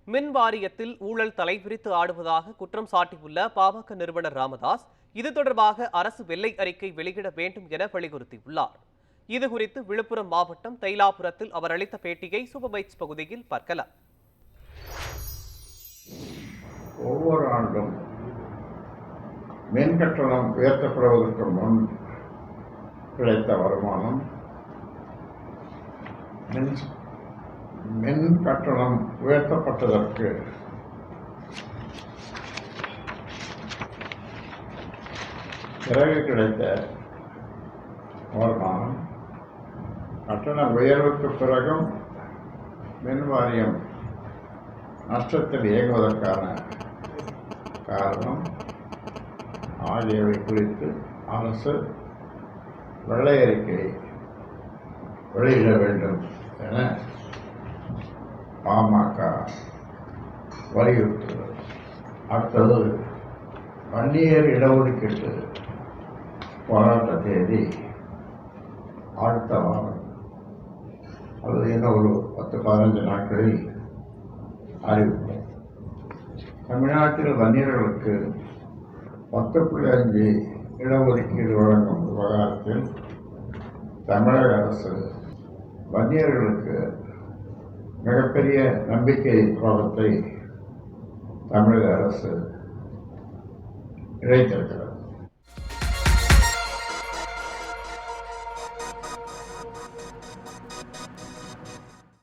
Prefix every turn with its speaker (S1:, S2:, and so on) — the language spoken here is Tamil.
S1: மின் வாரியத்தில் ஊழல் தலைவிரித்து ஆடுவதாக குற்றம் சாட்டியுள்ள பாமக நிறுவனர் ராமதாஸ் இது தொடர்பாக அரசு வெள்ளை அறிக்கை வெளியிட வேண்டும் என வலியுறுத்தியுள்ளார். இதுகுறித்து விழுப்புரம் மாவட்டம் தைலாபுரத்தில் அவர் அளித்த பேட்டியை சூப்பர்பைட்ஸ் பகுதியில் பார்க்கலாம்.
S2: ஒவ்வொரு ஆண்டும் மின் கட்டணம் உயர்த்தப்படுவதற்கு முன் கிடைத்த வருமானம் மின் கட்டணம் உயர்த்தப்பட்டதற்கு பிறகு கிடைத்த வருமானம் கட்டண உயர்வுக்கு பிறகும் மின் வாரியம் நஷ்டத்தில் இயங்குவதற்கான காரணம் ஆகியவை குறித்து அரசு வெள்ளை அறிக்கை வெளியிட வேண்டும் என பாமக வலியுறுத்துகிறது. அடுத்தது வன்னியர் இடஒதுக்கீட்டு போராட்ட தேதி அடுத்த வாரம், அது இன்னும் ஒரு 10-15 நாட்களில் அறிவிப்போம். தமிழ்நாட்டில் வன்னியர்களுக்கு 10.5 இடஒதுக்கீடு வழங்கும் விவகாரத்தில் தமிழக அரசு வன்னியர்களுக்கு மிகப்பெரிய நம்பிக்கை துரோகத்தை தமிழக அரசு இழைத்திருக்கிறது.